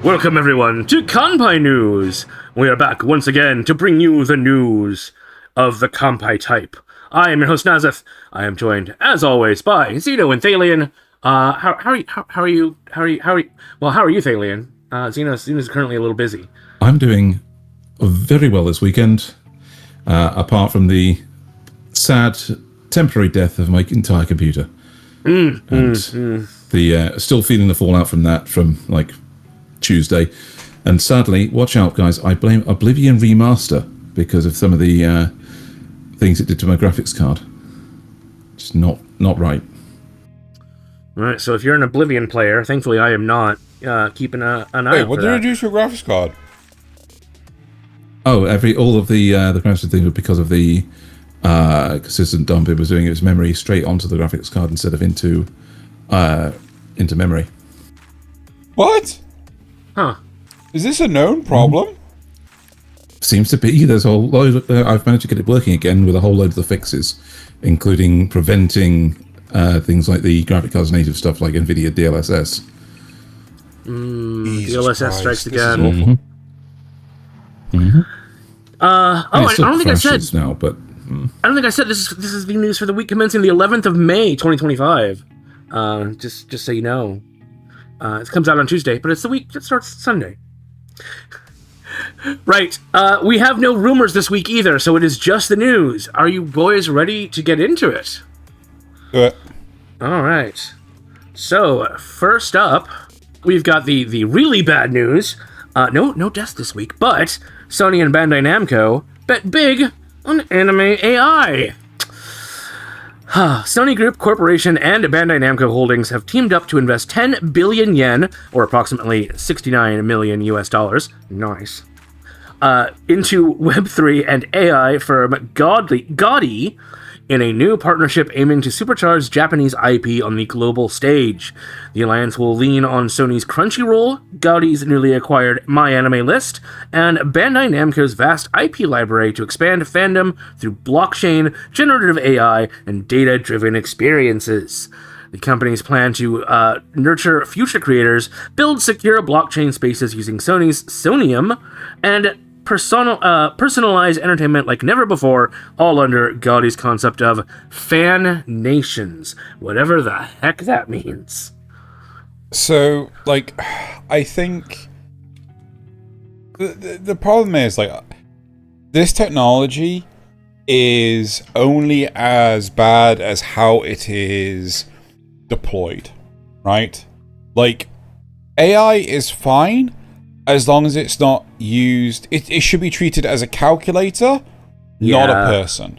Welcome everyone to Kanpai News. We are back once again to bring you the news of the Kanpai type. I am your host Nasuth. I am joined, as always, by Xeno and Thaylien. How are you? Well, how are you, Thaylien? Xeno's currently a little busy. I'm doing very well this weekend, apart from the sad temporary death of my entire computer. Still feeling the fallout from that from like Tuesday. And sadly, watch out guys, I blame Oblivion Remaster because of some of the things it did to my graphics card. Just not right. Alright, so if you're an Oblivion player, thankfully I am not, keeping an eye out for that. Wait, what did it do to your graphics card? Oh, all of the graphics things were because of the consistent dump it was doing. It was memory straight onto the graphics card instead of into memory. What? Huh. Is this a known problem? Seems to be. There's a whole load. I've managed to get it working again with a whole load of the fixes, including preventing things like the graphic cards native stuff like NVIDIA DLSS. DLSS strikes again. I don't think I said now, but I don't think I said this is the news for the week commencing the 11th of May, 2025. Just so you know, it comes out on Tuesday, but it's the week that starts Sunday. Right. We have no rumors this week either, so it is just the news. Are you boys ready to get into it? All right. So first up, we've got the really bad news. No deaths this week, but Sony and Bandai Namco bet big on anime AI. Sony Group Corporation and Bandai Namco Holdings have teamed up to invest 10 billion yen, or approximately $69 million US, nice, into Web3 and AI firm Gaudi in a new partnership aiming to supercharge Japanese IP on the global stage. The alliance will lean on Sony's Crunchyroll, Gaudi's newly acquired MyAnimeList, and Bandai Namco's vast IP library to expand fandom through blockchain, generative AI, and data-driven experiences. The companies plan to nurture future creators, build secure blockchain spaces using Sony's Sonium, and personalize entertainment like never before, all under Gaudi's concept of fan nations, whatever the heck that means. So, like, I think the problem is, like, this technology is only as bad as how it is deployed, right? Like, AI is fine as long as it's not used. It should be treated as a calculator, not a person,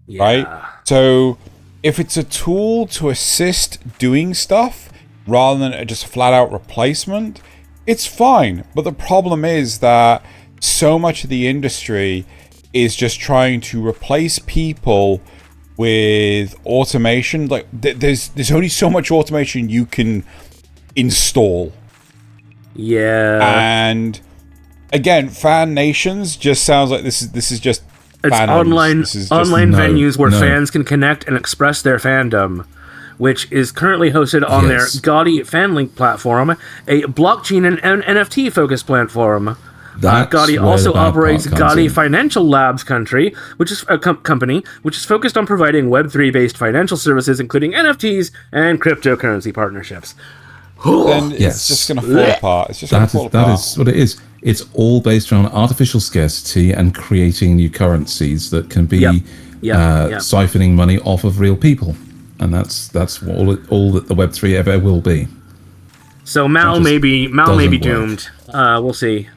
right? So if it's a tool to assist doing stuff rather than just a flat-out replacement, it's fine. But the problem is that so much of the industry is just trying to replace people with automation. Like there's only so much automation you can install. Yeah. And again, fan nations just sounds like this is just it's online venues where fans can connect and express their fandom, which is currently hosted on their Gaudi FanLink platform, a blockchain and NFT focused platform. Gaudi also operates Gaudi Financial Labs which is a company which is focused on providing Web3 based financial services, including NFTs and cryptocurrency partnerships. Then it's just going to fall apart. It's just going to fall apart. That is what it is. It's all based around artificial scarcity and creating new currencies that can be siphoning money off of real people, and that's all that the Web3 ever will be. So Mal may be doomed. We'll see.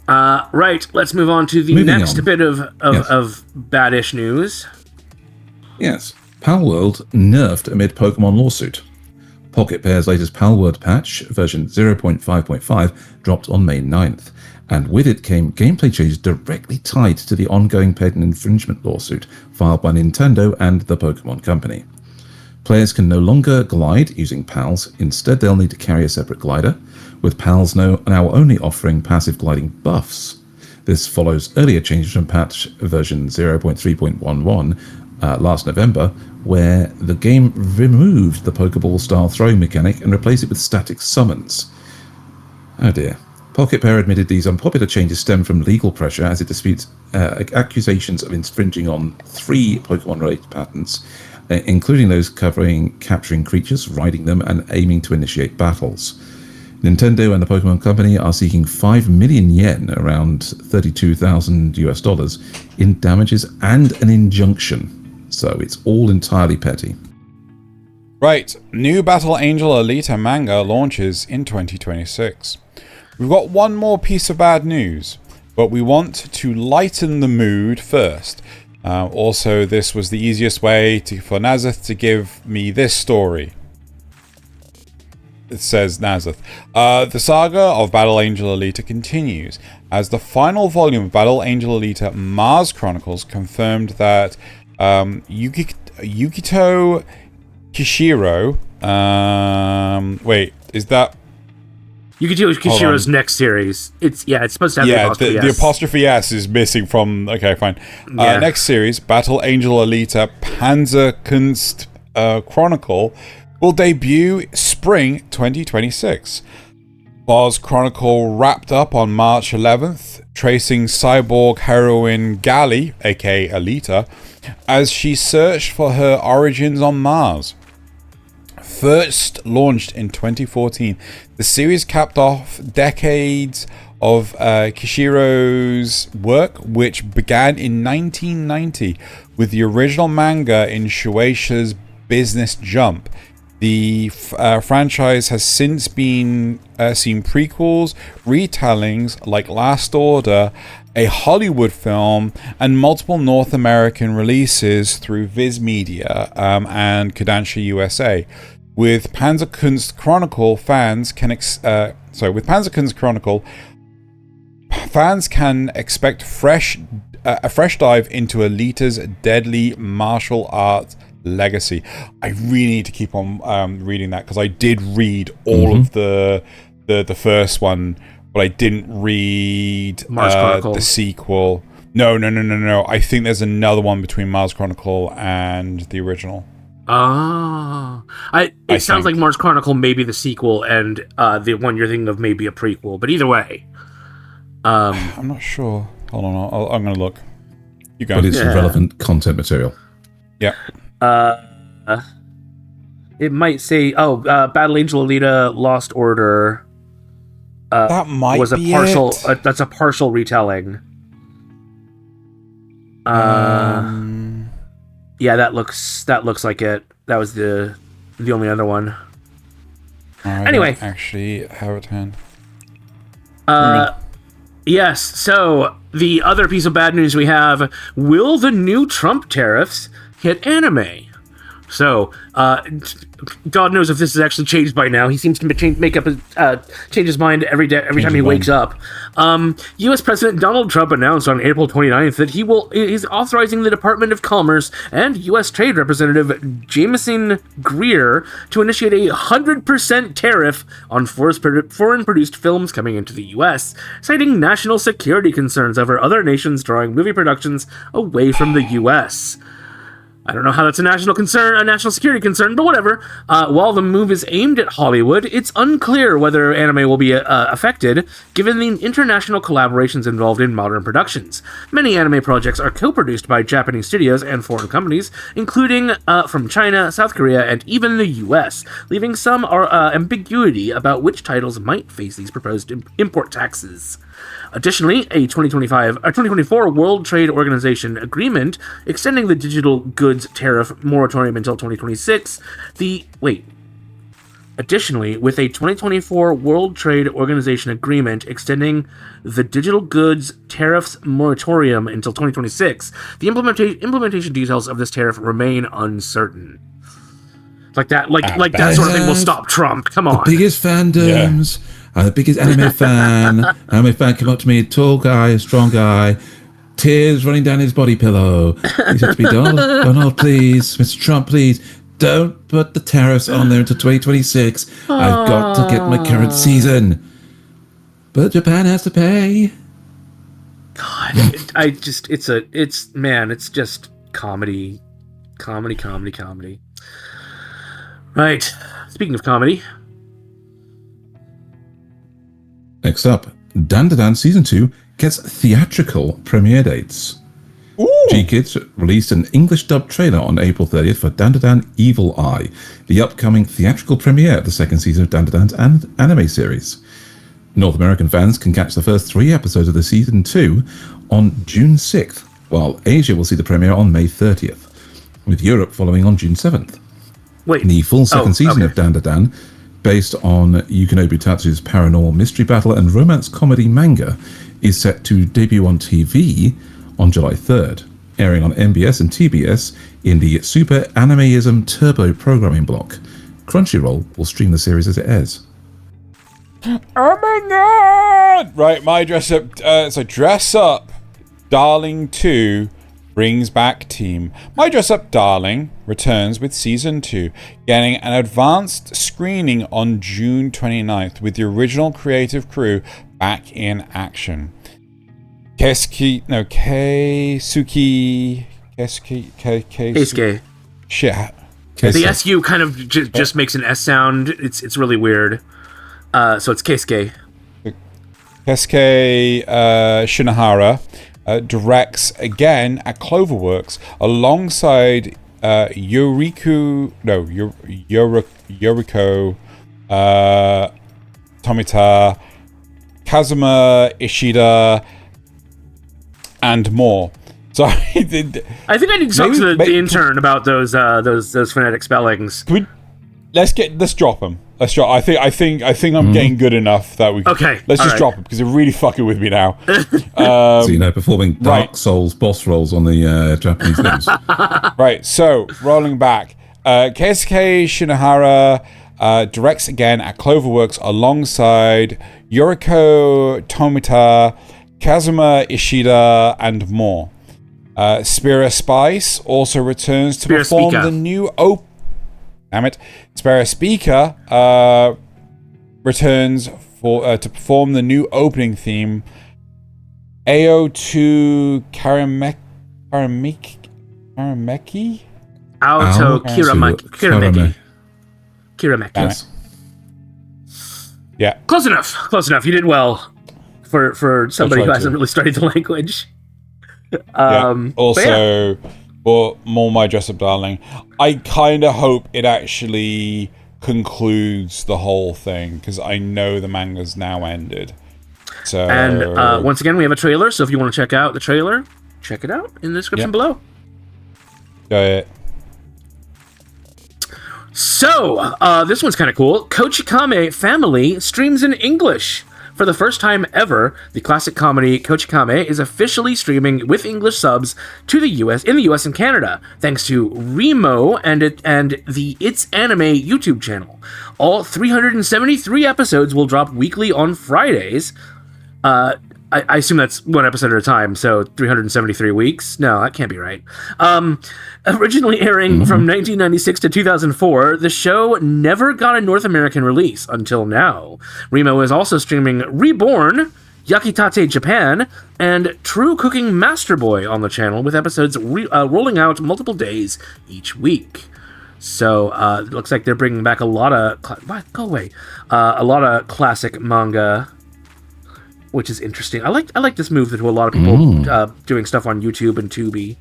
Right, let's move on to the next bit of baddish news. Yes. Palworld nerfed amid Pokemon lawsuit. Pocket Pair's latest Palworld patch, version 0.5.5, dropped on May 9th, and with it came gameplay changes directly tied to the ongoing patent infringement lawsuit filed by Nintendo and the Pokemon Company. Players can no longer glide using PALs, instead they'll need to carry a separate glider, with PALs now only offering passive gliding buffs. This follows earlier changes from patch version 0.3.11, last November, where the game removed the Pokeball-style throwing mechanic and replaced it with static summons. Oh dear. Pocket Pair admitted these unpopular changes stem from legal pressure as it disputes accusations of infringing on 3 Pokemon-related patents, including those covering capturing creatures, riding them, and aiming to initiate battles. Nintendo and the Pokemon Company are seeking 5 million yen, around $32,000 in damages and an injunction. So it's all entirely petty. Right, new Battle Angel Alita manga launches in 2026. We've got one more piece of bad news, but we want to lighten the mood first. Also, this was the easiest way for Nasuth to give me this story. It says Nasuth. The saga of Battle Angel Alita continues, as the final volume of Battle Angel Alita Mars Chronicles confirmed that Yukito Kishiro... wait, is that... Yukito Kishiro's next series. It's supposed to have the apostrophe S. The apostrophe S is missing from... Okay, fine. Next series, Battle Angel Alita Panzerkunst Chronicle, will debut spring 2026. Mars Chronicle wrapped up on March 11th, tracing cyborg heroine Gala, aka Alita, as she searched for her origins on Mars. First launched in 2014, the series capped off decades of Kishiro's work, which began in 1990 with the original manga in Shueisha's Business Jump. The franchise has since been seen prequels, retellings like Last Order, a Hollywood film, and multiple North American releases through Viz Media and Kodansha USA. With Panzerkunst Chronicle, fans can expect a fresh dive into Alita's deadly martial arts legacy. I really need to keep on reading that, because I did read all of the first one, but I didn't read the sequel. No. I think there's another one between Mars Chronicle and the original. It sounds like Mars Chronicle may be the sequel, and the one you're thinking of may be a prequel. But either way, I'm not sure. Hold on, I'm going to look. You go. But it's relevant content material. Yeah. It might say, Battle Angel Alita Lost Order. That might was a be partial. it. That's a partial retelling. Yeah, that looks like it. That was the only other one. Anyway, actually have it hand. Yes. So the other piece of bad news we have: will the new Trump tariffs hit anime? So, God knows if this has actually changed by now. He seems to change his mind every time he wakes up. U.S. President Donald Trump announced on April 29th that he's authorizing the Department of Commerce and U.S. Trade Representative Jameson Greer to initiate a 100% tariff on foreign-produced films coming into the U.S., citing national security concerns over other nations drawing movie productions away from the U.S. I don't know how that's a national security concern, but whatever. While the move is aimed at Hollywood, it's unclear whether anime will be affected, given the international collaborations involved in modern productions. Many anime projects are co-produced by Japanese studios and foreign companies, including from China, South Korea, and even the US, leaving some ambiguity about which titles might face these proposed import taxes. Additionally, a 2024 World Trade Organization agreement extending the digital goods tariff moratorium until 2026. Additionally, with a 2024 World Trade Organization agreement extending the digital goods tariffs moratorium until 2026, the implementation details of this tariff remain uncertain. Like that sort of thing will stop Trump. Come on. The biggest fandoms. Yeah. The biggest anime fan. Anime fan came up to me, tall guy, strong guy, tears running down his body pillow. He said to me, Donald, please, Mr. Trump, please, don't put the tariffs on there until 2026. I've got to get my current season. But Japan has to pay. God, it's just comedy. Comedy. Right. Speaking of comedy. Next up, Dandadan Season 2 gets theatrical premiere dates. Ooh. G-Kids released an English dub trailer on April 30th for Dandadan Evil Eye, the upcoming theatrical premiere of the second season of Dandadan's anime series. North American fans can catch the first 3 episodes of the Season 2 on June 6th, while Asia will see the premiere on May 30th, with Europe following on June 7th. Wait. The full second season of Dandadan, based on Yuki Nobutatsu's paranormal mystery battle and romance comedy manga, is set to debut on TV on July 3rd, airing on MBS and TBS in the Super Animeism Turbo programming block. Crunchyroll will stream the series as it airs. Oh my god! Right, my Dress Up Darling 2 brings back team. My Dress Up Darling returns with Season 2, getting an advanced screening on June 29th with the original creative crew back in action. Keisuke. Shit. The SU kind of just makes an S sound. It's really weird. So it's Keisuke. Keisuke Shinohara directs again at Cloverworks alongside Yoriko Tomita, Kazuma Ishida, and more. So I think I need to talk to the intern about those phonetic spellings. Let's drop them. I think I'm getting good enough that we. Okay. Let's just drop them because they're really fucking with me now. So performing Dark Souls boss rolls on the Japanese names. Right. So rolling back, Keisuke Shinohara directs again at Cloverworks alongside Yoriko Tomita, Kazuma Ishida, and more. Spira Spice also returns to perform the new Spira Speaker returns to perform the new opening theme. Ao2 Karameki? Aoto Kirameki. Yes. Yeah. Close enough. You did well for somebody who hasn't really studied the language. Also, for more My Dress Up Darling, I kind of hope it actually concludes the whole thing because I know the manga's now ended. So, and once again, we have a trailer. So if you want to check out the trailer, check it out in the description below. Got it. So this one's kind of cool. Kochikame Family streams in English. For the first time ever, the classic comedy Kochikame is officially streaming with English subs to the US and Canada, thanks to Remo and the It's Anime YouTube channel. All 373 episodes will drop weekly on Fridays. I assume that's one episode at a time, so 373 weeks? No, that can't be right. Originally airing from 1996 to 2004, the show never got a North American release until now. Remo is also streaming Reborn, Yakitate Japan, and True Cooking Master Boy on the channel, with episodes rolling out multiple days each week. So it looks like they're bringing back a lot of a lot of classic manga, which is interesting. I like this move to a lot of people doing stuff on YouTube and Tubi.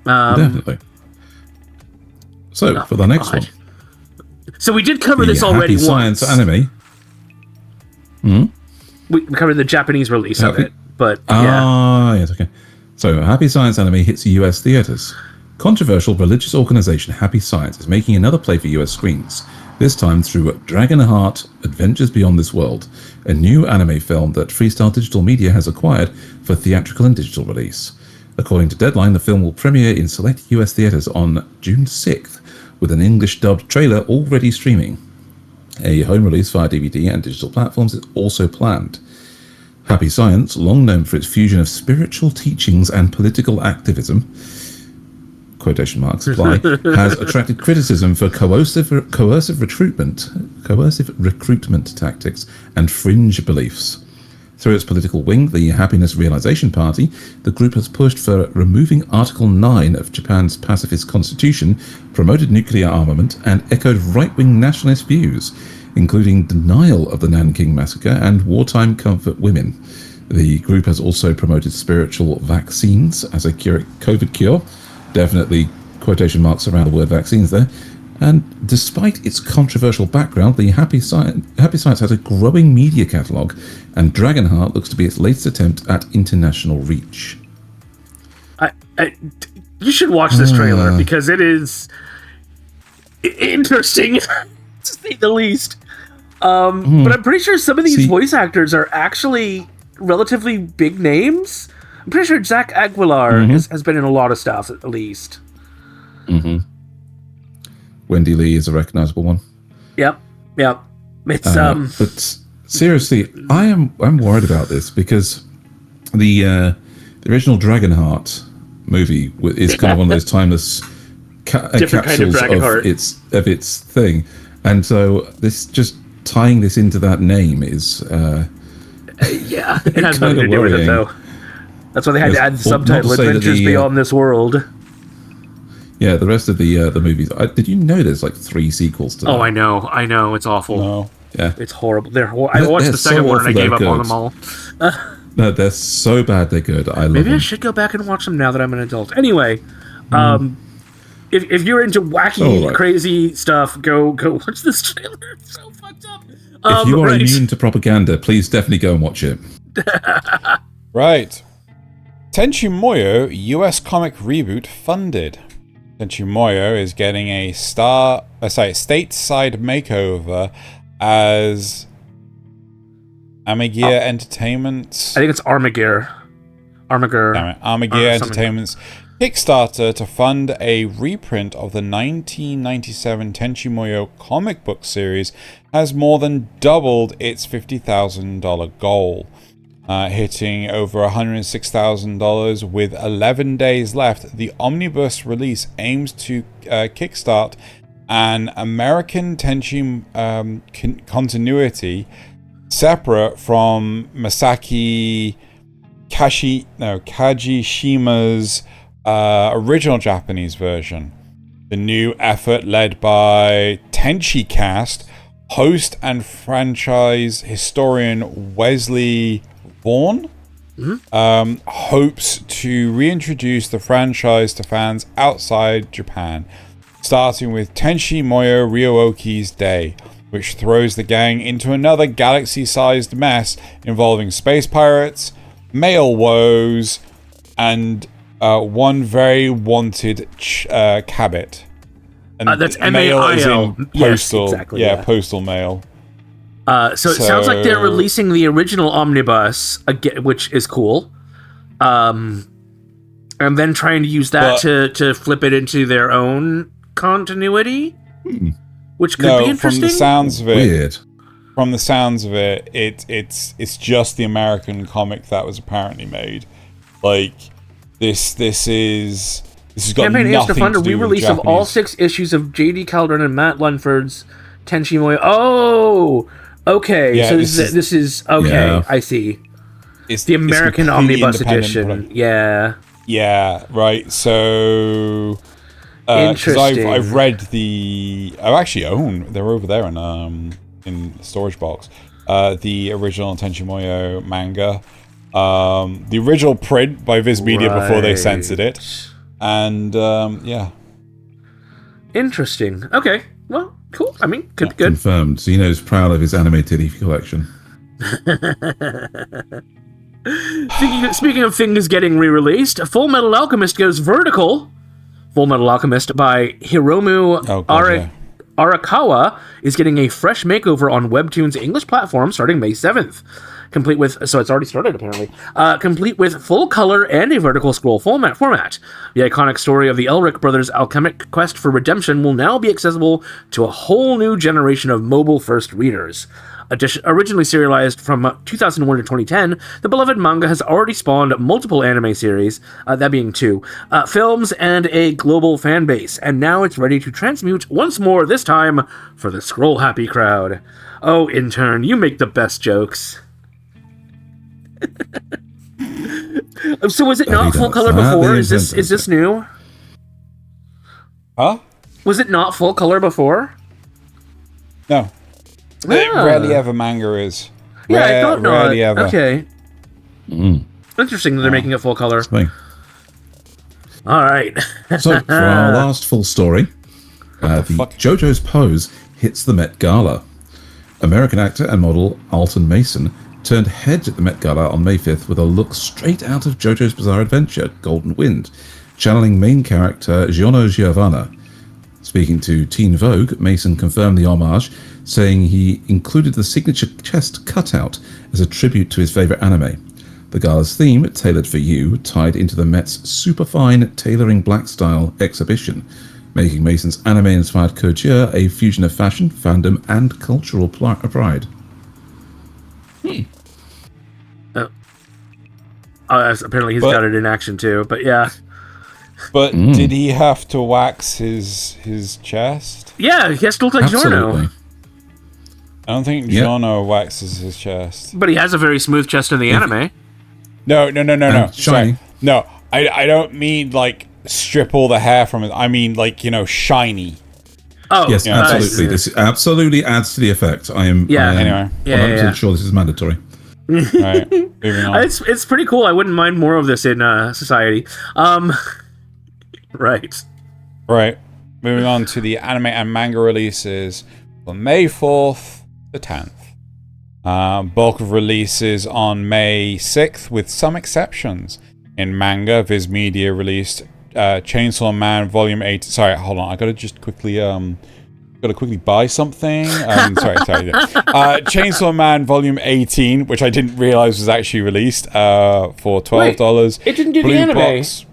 Definitely. So for the next one, so we did cover this already Happy once. Science anime. We covered the Japanese release of it, but yes, okay. So Happy Science anime hits US theaters. Controversial religious organization Happy Science is making another play for US screens. This time through Dragon Heart Adventures Beyond This World, a new anime film that Freestyle Digital Media has acquired for theatrical and digital release. According to Deadline, the film will premiere in select US theaters on June 6th, with an English dubbed trailer already streaming. A home release via DVD and digital platforms is also planned. Happy Science, long known for its fusion of spiritual teachings and political activism, quotation marks apply, has attracted criticism for coercive recruitment tactics and fringe beliefs. Through its political wing, the Happiness Realization Party, the group has pushed for removing Article 9 of Japan's pacifist constitution, promoted nuclear armament, and echoed right-wing nationalist views, including denial of the Nanking Massacre and wartime comfort women. The group has also promoted spiritual vaccines as a COVID cure. Definitely quotation marks around the word vaccines there. And despite its controversial background, the Happy Science has a growing media catalogue, and Dragonheart looks to be its latest attempt at international reach. You should watch this trailer, because it is interesting, to say the least. But I'm pretty sure some of these voice actors are actually relatively big names. I'm pretty sure Zach Aguilar has been in a lot of stuff, at least. Wendy Lee is a recognizable one. Yep. It's but seriously, I'm worried about this, because the original Dragonheart movie is kind of one of those timeless different kind of Dragonheart of its thing, and so this just tying this into that name is yeah, it has nothing to do with it though. That's why they had to add the subtitle "Adventures Beyond This World." Yeah, the rest of the movies. Did you know there's like 3 sequels to that? Oh, I know. It's awful. No. Yeah, it's horrible. I watched the second one and I gave up on them all. No, they're so bad they're good. I love them. Maybe I should go back and watch them now that I'm an adult. Anyway, if you're into wacky, crazy stuff, go watch this trailer. It's so fucked up. If you are immune to propaganda, please definitely go and watch it. Right. Tenchi Muyo US comic reboot funded. Tenchi Muyo is getting a stateside makeover as Armagear Entertainment's... I think it's Armagear. Armagear Entertainment's Kickstarter to fund a reprint of the 1997 Tenchi Muyo comic book series has more than doubled its $50,000 goal, hitting over $106,000 with 11 days left. The omnibus release aims to kickstart an American Tenchi continuity separate from Masaki Kajishima's original Japanese version. The new effort, led by Tenchi Cast, host and franchise historian Wesley Vaughn, hopes to reintroduce the franchise to fans outside Japan, starting with Tenchi Muyo Ryuoki's Day, which throws the gang into another galaxy-sized mess involving space pirates, male woes, and one very wanted cabot. And that's mail as in MAIL. postal, Yes, exactly, yeah. Postal mail. So it sounds like they're releasing the original omnibus again, which is cool. And then trying to use that to flip it into their own continuity, which could be interesting. From the sounds of it, Weird. From the sounds of it, it's just the American comic that was apparently made. Like this has got Campaign aims to nothing fund to a do with re-release of all 6 issues of J.D. Calderon and Matt Lunford's Tenchi Muyo. Oh, okay. Yeah, so this is okay. Yeah. I see. It's the American Omnibus Edition. Product. Yeah. Yeah. Right. So. Interesting. I've read I actually own. They're over there in the storage box. The original Tenchi Muyo manga. The original print by Viz Media before they censored it. And yeah. Interesting. Okay. Well, cool. I mean, could be good. Confirmed. Zeno's proud of his anime titty collection. Speaking of things getting re-released, Fullmetal Alchemist goes vertical. Fullmetal Alchemist by Hiromu Arakawa is getting a fresh makeover on Webtoon's English platform starting May 7th. Complete with, so it's already started apparently, complete with full color and a vertical scroll format. The iconic story of the Elric brothers' alchemic quest for redemption will now be accessible to a whole new generation of mobile-first readers. Originally serialized from 2001 to 2010, the beloved manga has already spawned multiple anime series, that being 2, films, and a global fan base, and now it's ready to transmute once more, this time for the scroll-happy crowd. Oh, intern, you make the best jokes. So was it not full color before? Is this new? Huh? Was it not full color before? No. It rarely ever manga is. Yeah, I thought not. Rarely ever. Okay. Interesting that they're making it full color. Swing. All right. So, for our last full story, the JoJo's pose hits the Met Gala. American actor and model Alton Mason turned heads at the Met Gala on May 5th with a look straight out of JoJo's Bizarre Adventure, Golden Wind, channeling main character Xenogelion. Speaking to Teen Vogue, Mason confirmed the homage, saying he included the signature chest cutout as a tribute to his favourite anime. The gala's theme, Tailored for You, tied into the Met's superfine Tailoring Black Style exhibition, making Mason's anime-inspired couture a fusion of fashion, fandom, and cultural pride. Apparently he's got it in action too, but yeah. But did he have to wax his chest? Yeah, he has to look like Giorno. I don't think Giorno waxes his chest. But he has a very smooth chest in the anime. No. Shiny. Sorry. No, I don't mean like strip all the hair from it. I mean like, shiny. Oh, yes, absolutely. This absolutely adds to the effect. Anyway. 100% sure this is mandatory. Right, moving on. It's pretty cool. I wouldn't mind more of this in society. Right. Moving on to the anime and manga releases from May 4th to 10th. Bulk of releases on May 6th, with some exceptions. In manga, Viz Media released Chainsaw Man Volume 8. Sorry, hold on. I gotta just quickly buy something. Sorry. Chainsaw Man Volume 18, which I didn't realize was actually released for $12. Wait, it didn't do Blue the anime. Box.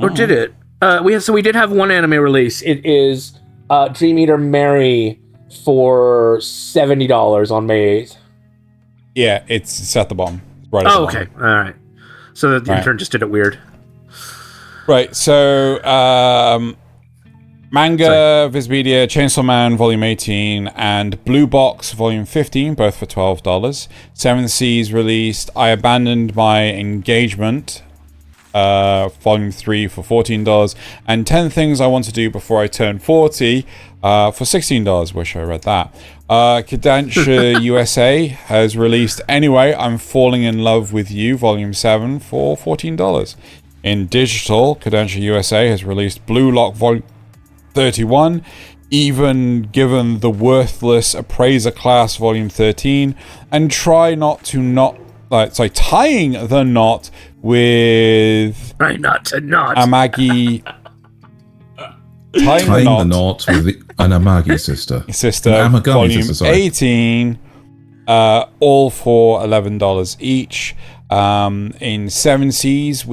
Or did it? We did have one anime release. It is Dream Eater Mary for $70 on May 8th. Yeah, it's at the bottom. Right at the bottom. Okay. All right. So the intern just did it weird. Right, so Manga, Viz Media, Chainsaw Man Volume 18, and Blue Box Volume 15, both for $12. Seven Seas released I Abandoned My Engagement, Volume 3 for $14, and 10 Things I Want to Do Before I Turn 40 for $16. Wish I read that. Kodansha USA has released Anyway, I'm Falling in Love with You, Volume 7 for $14. In digital, Kodansha USA has released Blue Lock Volume 31, Even Given the Worthless Appraiser Class Volume 13, and Tying the Knot with Try not to not. Amagi. Tying the Knot with an Amagi sister. Volume sister, sorry. 18, all for $11 each. In Seven Seas,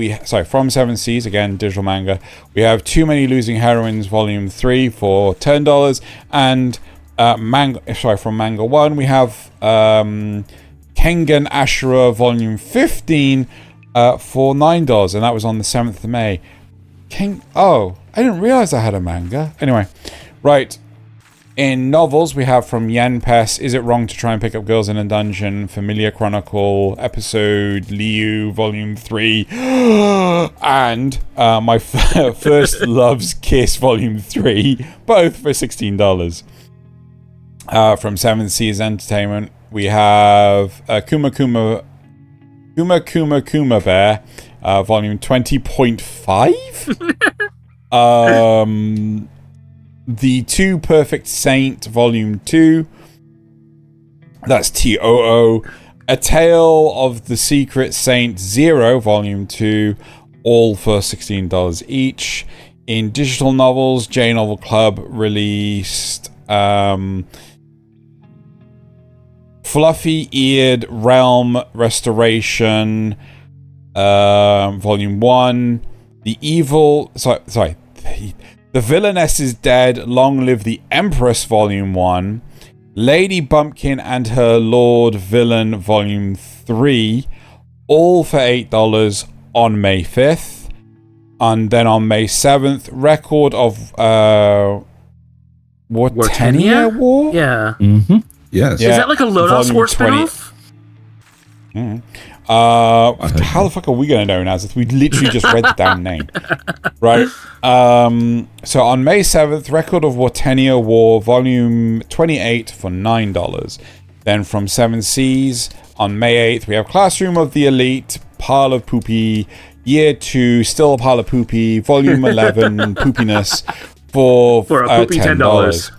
from Seven Seas, again, digital manga, we have Too Many Losing Heroines Volume 3 for $10, and from Manga 1, we have Kengan Ashura Volume 15 for $9, and that was on the 7th of May. I didn't realize I had a manga. Anyway, right. In novels, we have from Yen Pes, Is It Wrong to Try and Pick Up Girls in a Dungeon, Familiar Chronicle, Episode Liu, Volume 3, and My First Love's Kiss, Volume 3, both for $16. From Seven Seas Entertainment, we have Kuma Kuma Bear, Volume 20.5? The Two Perfect Saint, Volume 2. That's TOO. A Tale of the Secret Saint 0, Volume 2. All for $16 each. In digital novels, J Novel Club released Fluffy Eared Realm Restoration, Volume 1. The Villainess is Dead, Long Live the Empress, Volume 1. Lady Bumpkin and Her Lord Villain, Volume 3. All for $8 on May 5th. And then on May 7th, Record of Wartenia War? Yeah. Mm-hmm. Yes. Is that like a Lodos War spinoff? How the fuck are we going to know, Nasuth? We literally just read the damn name. Right. So on May 7th, Record of Watenia War, Volume 28 for $9. Then from Seven Seas, on May 8th, we have Classroom of the Elite, Pile of Poopy, Year 2, Still a Pile of Poopy, Volume 11, Poopiness, for a poopy $10.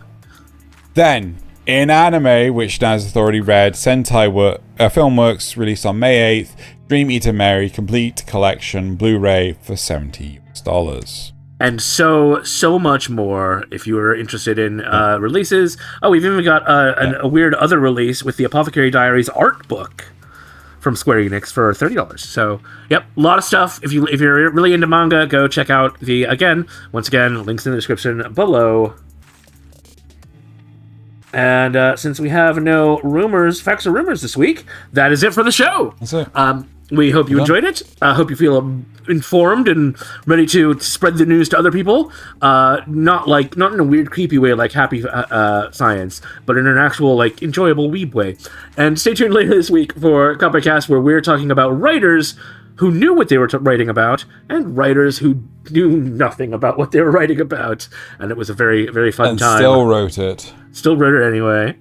Then, in anime, which Naz already read, Sentai Filmworks released on May 8th, Dream Eater Mary Complete Collection Blu-ray for $70. And so much more if you were interested in releases. Oh, we've even got a weird other release with the Apothecary Diaries art book from Square Enix for $30. So, yep, a lot of stuff. If you're really into manga, go check out once again, links in the description below. And since we have no facts or rumors this week, that is it for the show. That's it. We hope you enjoyed it. I hope you feel informed and ready to spread the news to other people. Not in a weird, creepy way like Happy Science, but in an actual, enjoyable weeb way. And stay tuned later this week for Kanpai Cast, where we're talking about writers who knew what they were writing about and writers who knew nothing about what they were writing about. And it was a very, very fun time. And still wrote it. Still wrote it anyway.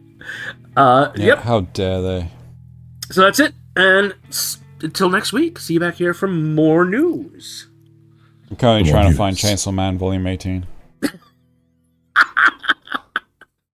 Yep. How dare they? So that's it. And until next week, see you back here for more news. I'm currently trying to find Chainsaw Man Volume 18.